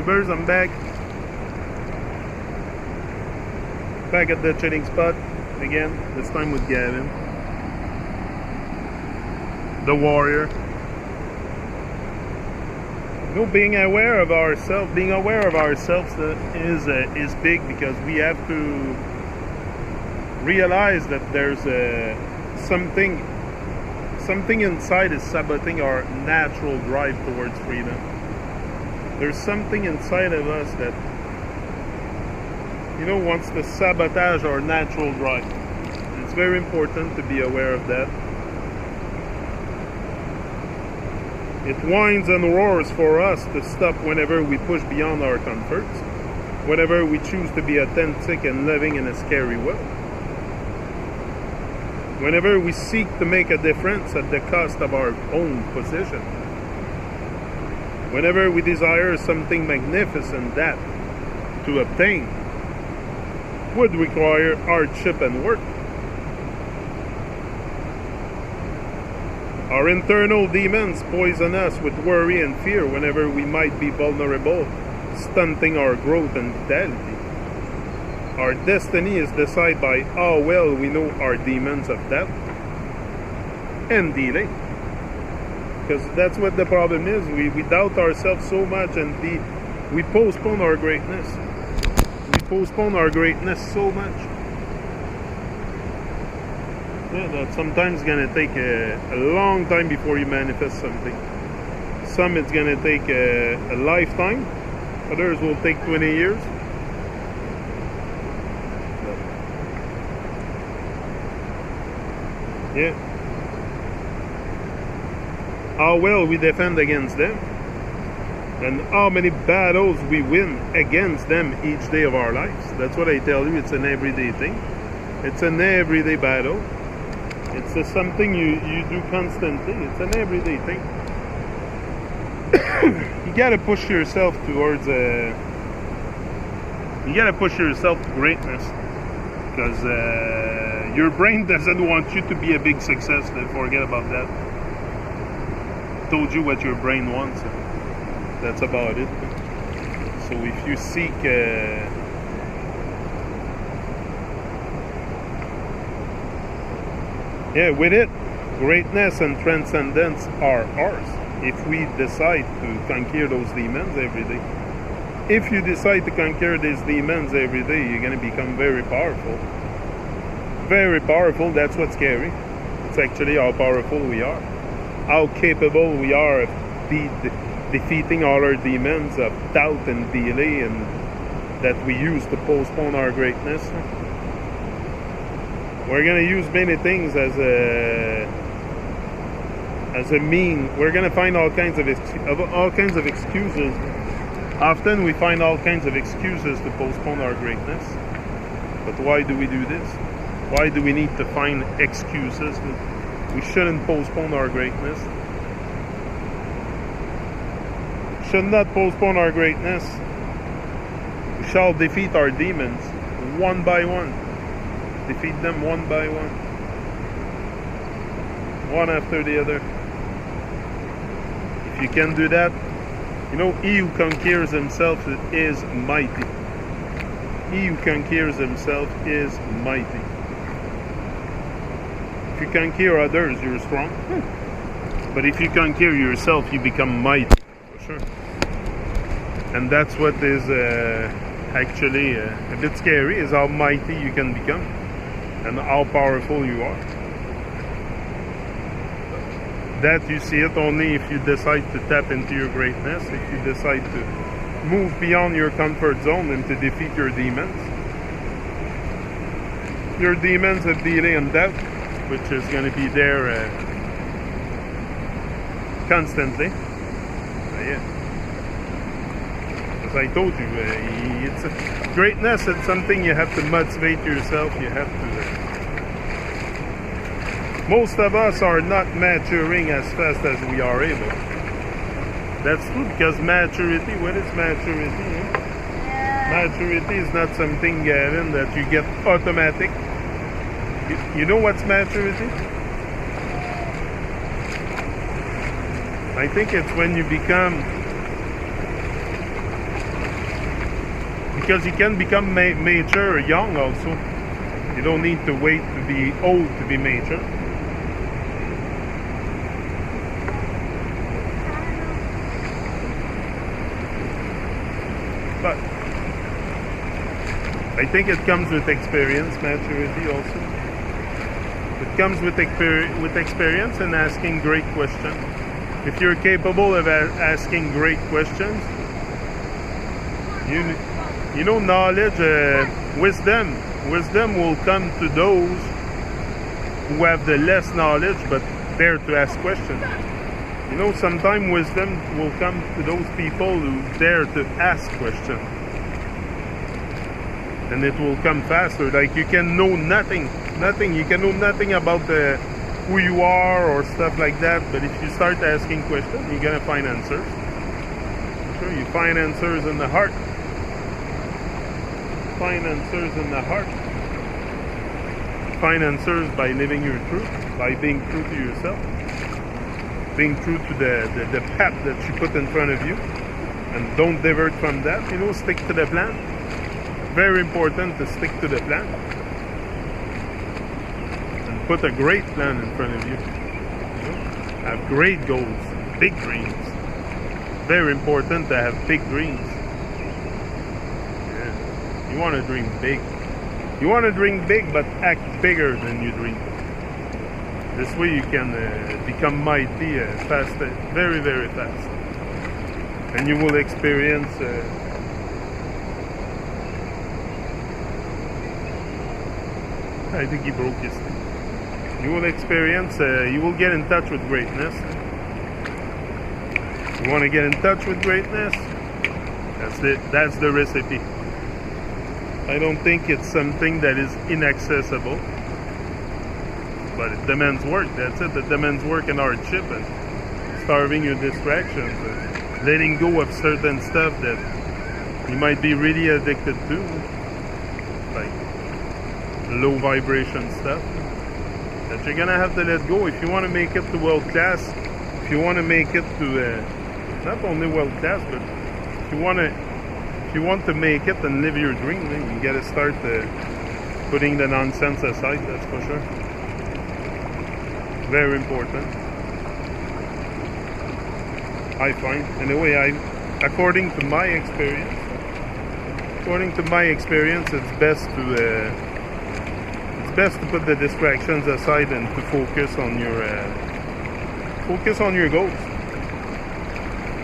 YouTubers, I'm back at the chilling spot again, this time with Gavin, the warrior. You know, being aware of ourselves is big, because we have to realize that there's something inside is saboting our natural drive towards freedom. There's something inside of us that, you know, wants to sabotage our natural drive. It's very important to be aware of that. It whines and roars for us to stop whenever we push beyond our comforts, whenever we choose to be authentic and living in a scary world, whenever we seek to make a difference at the cost of our own position, whenever we desire something magnificent that, to obtain, would require hardship and work. Our internal demons poison us with worry and fear whenever we might be vulnerable, stunting our growth and vitality. Our destiny is decided by how well we know our demons of doubt and delay. Because that's what the problem is. We doubt ourselves so much, and we postpone our greatness. We postpone our greatness so much. Yeah, that sometimes it's gonna take a long time before you manifest something. Some it's gonna take a lifetime. Others will take 20 years. Yeah. How well we defend against them, and how many battles we win against them each day of our lives. That's what I tell you. It's an everyday thing. It's an everyday battle. It's something you do constantly. It's an everyday thing. You gotta push yourself towards you gotta push yourself to greatness, because your brain doesn't want you to be a big success. Then forget about that. Told you what your brain wants. That's about it. So if you seek with it, greatness and transcendence are ours if we decide to conquer those demons every day. If you decide to conquer these demons every day, you're going to become very powerful. Very powerful. That's what's scary. It's actually how powerful we are, how capable we are of defeating all our demons of doubt and delay, and that we use to postpone our greatness. We're gonna use many things as a mean. We're gonna find all kinds of excuses. Often we find all kinds of excuses to postpone our greatness. But why do we do this? Why do we need to find excuses? We shouldn't postpone our greatness. Should not postpone our greatness. We shall defeat our demons one by one. Defeat them one by one. One after the other. If you can do that, you know, he who conquers himself is mighty. He who conquers himself is mighty. If you conquer others, you're strong. But if you conquer yourself, you become mighty. For sure. And that's what is actually a bit scary, is how mighty you can become and how powerful you are. That you see it only if you decide to tap into your greatness, if you decide to move beyond your comfort zone and to defeat your demons. Your demons of delay and doubt, which is going to be there constantly. Yeah. As I told you, it's greatness. It's something you have to motivate yourself. You have to. Most of us are not maturing as fast as we are able. That's true, because maturity. What is maturity? Maturity is not something, Gavin, that you get automatic. You know what's maturity? I think it's when you become because you can become mature young also. You don't need to wait to be old to be mature. But I think it comes with experience, maturity also. It comes with experience and asking great questions. If you're capable of asking great questions, you know, knowledge, wisdom will come to those who have the less knowledge but dare to ask questions. You know, sometimes wisdom will come to those people who dare to ask questions. And it will come faster. Like, you can know nothing. You can know nothing about who you are or stuff like that. But if you start asking questions, you're going to find answers. Sure, you find answers in the heart. Find answers in the heart. Find answers by living your truth, by being true to yourself, being true to the path that you put in front of you, and don't divert from that. You know, stick to the plan. Very important to stick to the plan and put a great plan in front of you. You know? Have great goals, big dreams. Very important to have big dreams. You want to dream big. You want to dream big, but act bigger than you dream. This way you can become mighty fast, very, very fast. And you will experience I think he broke his thing. You will experience, you will get in touch with greatness. You want to get in touch with greatness? That's it. That's the recipe. I don't think it's something that is inaccessible, but it demands work. That's it. It demands work and hardship and starving your distractions, and letting go of certain stuff that you might be really addicted to, like low vibration stuff that you're gonna have to let go if you want to make it to world class. If you want to make it to not only world class, but if you want to make it and live your dream, then you gotta start putting the nonsense aside. That's for sure. Very important, I find. Anyway, according to my experience, it's best to put the distractions aside and to focus on your goals.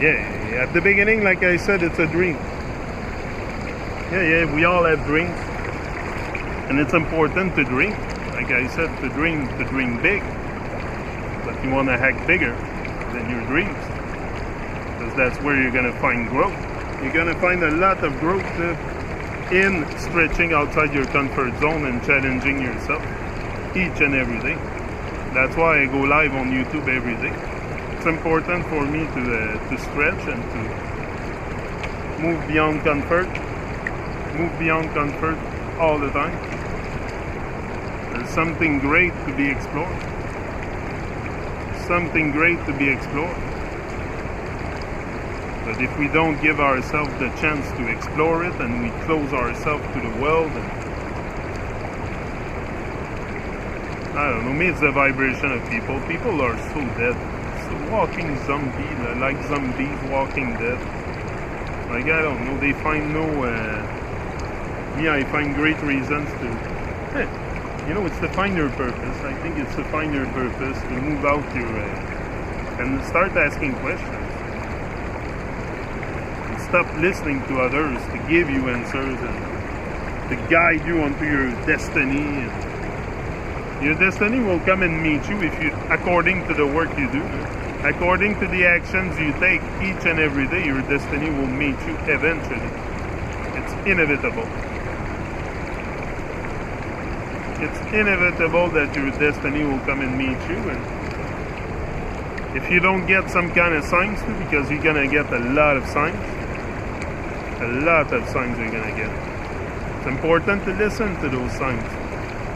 Yeah, at the beginning, like I said, it's a dream. Yeah, we all have dreams, and it's important to dream. Like I said, to dream big, but you want to act bigger than your dreams, because that's where you're gonna find growth. You're gonna find a lot of growth in stretching outside your comfort zone and challenging yourself each and every day. That's why I go live on YouTube every day. It's important for me to stretch and to move beyond comfort. Move beyond comfort all the time. There's something great to be explored. Something great to be explored. But if we don't give ourselves the chance to explore it and we close ourselves to the world, and I don't know, maybe it's the vibration of people. People are so dead. So walking zombies, like zombies walking dead. Like, I don't know, they find no... I find great reasons to... it's to find your purpose. I think it's to find your purpose, to move out your... and start asking questions. Stop listening to others to give you answers and to guide you onto your destiny. And your destiny will come and meet you according to the work you do, according to the actions you take each and every day. Your destiny will meet you eventually. It's inevitable. It's inevitable that your destiny will come and meet you. And if you don't get some kind of signs too, because you're gonna get a lot of signs. A lot of signs you're gonna get. It's important to listen to those signs,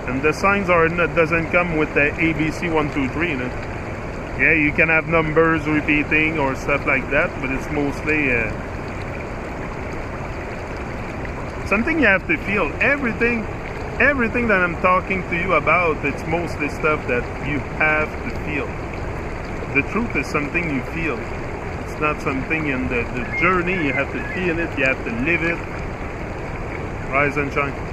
and the signs doesn't come with the ABC 1, 2, 3. Yeah, you can have numbers repeating or stuff like that, but it's mostly Something you have to feel. Everything that I'm talking to you about, it's mostly stuff that you have to feel. The truth is something you feel. It's not something in the journey. You have to feel it. You have to live it. Rise and shine.